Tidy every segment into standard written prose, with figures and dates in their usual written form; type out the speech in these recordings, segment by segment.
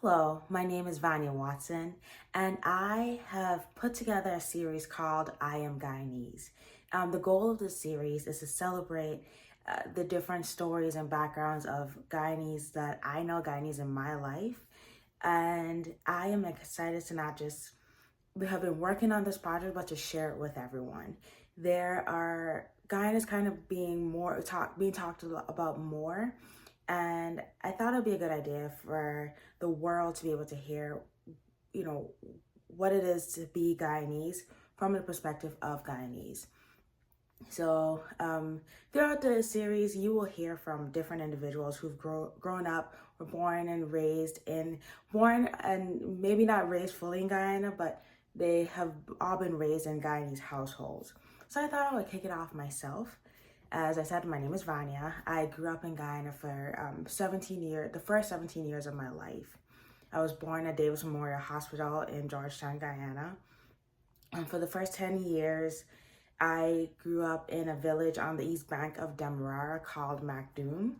Hello, my name is Vanya Watson, and I have put together a series called I Am Guyanese. The goal of this series is to celebrate the different stories and backgrounds of Guyanese that I know, Guyanese in my life. And I am excited to not just we have been working on this project, but to share it with everyone. There are Guyana is kind of being talked about more, and I thought it'd be a good idea for the world to be able to hear, you know, what it is to be Guyanese from the perspective of Guyanese. So throughout the series, you will hear from different individuals who've grown up, were born and maybe not raised fully in Guyana, but they have all been raised in Guyanese households. So I thought I would kick it off myself. As I said, my name is Vanya. I grew up in Guyana for 17 years, the first 17 years of my life. I was born at Davis Memorial Hospital in Georgetown, Guyana. And for the first 10 years, I grew up in a village on the east bank of Demerara called Macdoom.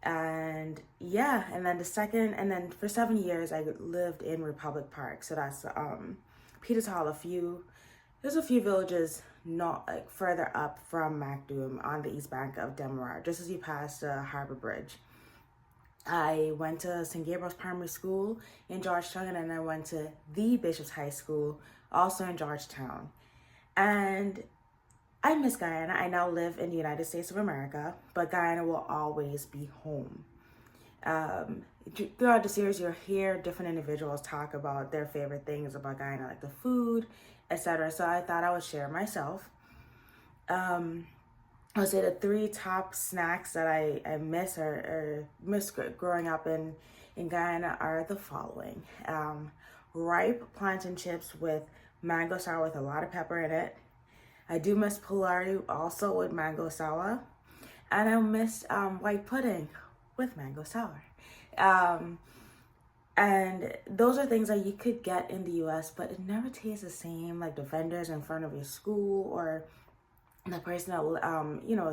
And yeah, and then for 7 years, I lived in Republic Park. So that's Peters Hall, there's a few villages not like further up from Macdoom on the east bank of Demerara, just as you pass the Harbor Bridge. I went to St. Gabriel's Primary School in Georgetown, and then I went to the Bishop's High School, also in Georgetown. And I miss Guyana. I now live in the United States of America, but Guyana will always be home. Um, Throughout the series, you'll hear different individuals talk about their favorite things about Guyana, like the food, etc. So I thought I would share myself. Um, I would say the three top snacks that I miss or miss growing up in Guyana are the following. Ripe plantain chips with mango sour with a lot of pepper in it. I do miss Polari also with mango sour. And I miss white pudding with mango sour. Um, and those are things that you could get in the US, but it never tastes the same like the vendors in front of your school or the person that will,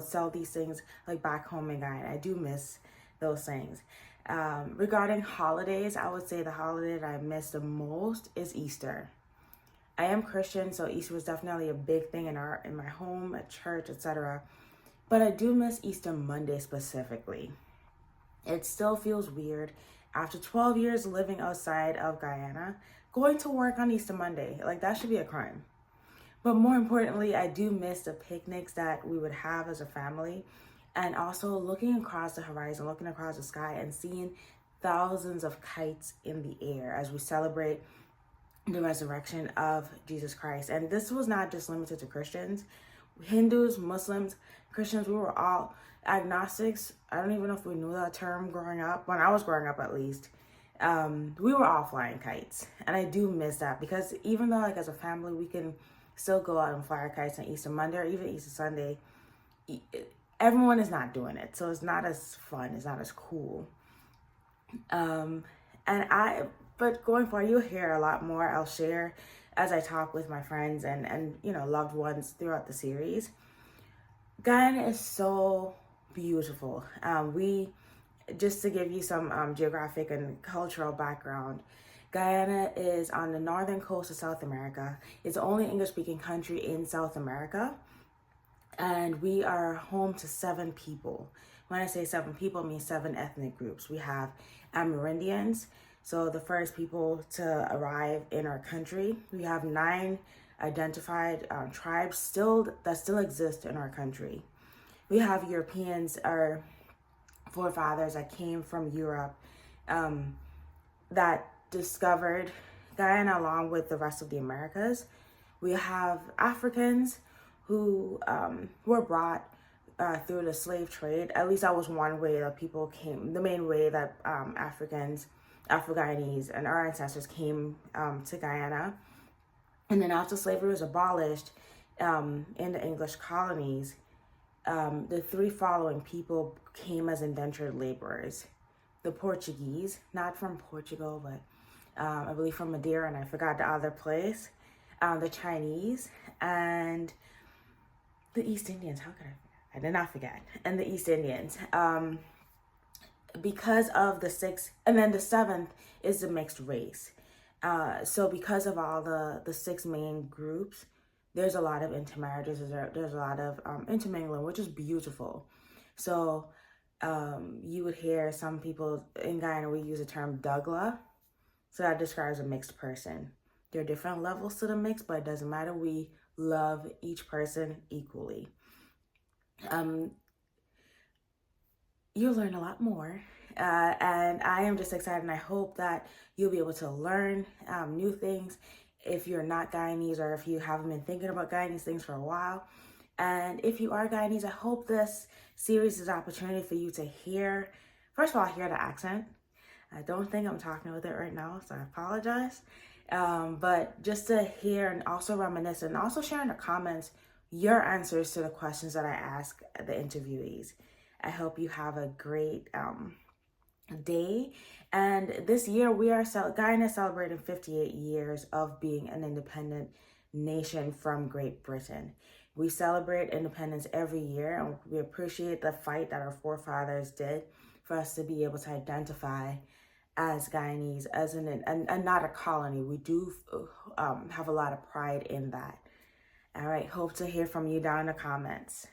sell these things like back home in Guyana. I do miss those things. Regarding holidays, I would say the holiday that I miss the most is Easter. I am Christian, so Easter was definitely a big thing in my home, at church, etc. But I do miss Easter Monday specifically. It still feels weird after 12 years living outside of Guyana, going to work on Easter Monday. Like that should be a crime. But more importantly, I do miss the picnics that we would have as a family, and also looking across the horizon, looking across the sky and seeing thousands of kites in the air as we celebrate the resurrection of Jesus Christ. And this was not just limited to Christians. Hindus, Muslims, Christians, we were all agnostics. I don't even know if we knew that term growing up, when I was growing up at least. We were all flying kites. And I do miss that because even though like as a family we can still go out and fly our kites on Easter Monday or even Easter Sunday, everyone is not doing it. So it's not as fun, it's not as cool. Um, but going forward, you'll hear a lot more. I'll share as I talk with my friends and loved ones throughout the series. Guyana is so beautiful. We Just to give you some geographic and cultural background, Guyana is on the northern coast of South America. It's the only English-speaking country in South America, and we are home to 7 people. When I say 7 people, I mean 7 ethnic groups. We have Amerindians, so the first people to arrive in our country. We have 9 identified tribes that still exist in our country. We have Europeans, our forefathers that came from Europe, that discovered Guyana along with the rest of the Americas. We have Africans who were brought through the slave trade. At least that was one way that people came, the main way that Afro-Guyanese, and our ancestors came to Guyana. And then after slavery was abolished in the English colonies, the 3 following people came as indentured laborers. The Portuguese, not from Portugal, but I believe from Madeira, and I forgot the other place. The Chinese and the East Indians. How could I forget? I did not forget. And the East Indians. because of the sixth, and then the seventh is the mixed race. So because of all the six main groups, there's a lot of intermarriages. There's a lot of intermingling, which is beautiful. So you would hear some people in Guyana, we use the term Dougla. So that describes a mixed person. There are different levels to the mix, but it doesn't matter. We love each person equally. You'll learn a lot more. And I am just excited, and I hope that you'll be able to learn new things if you're not Guyanese, or if you haven't been thinking about Guyanese things for a while. And if you are Guyanese, I hope this series is an opportunity for you to hear, first of all, hear the accent. I don't think I'm talking with it right now, so I apologize. But just to hear and also reminisce, and also share in the comments your answers to the questions that I ask the interviewees. I hope you have a great day. And this year Guyana is celebrating 58 years of being an independent nation from Great Britain. We celebrate independence every year, and we appreciate the fight that our forefathers did for us to be able to identify as Guyanese, as and not a colony. We do have a lot of pride in that. All right, hope to hear from you down in the comments.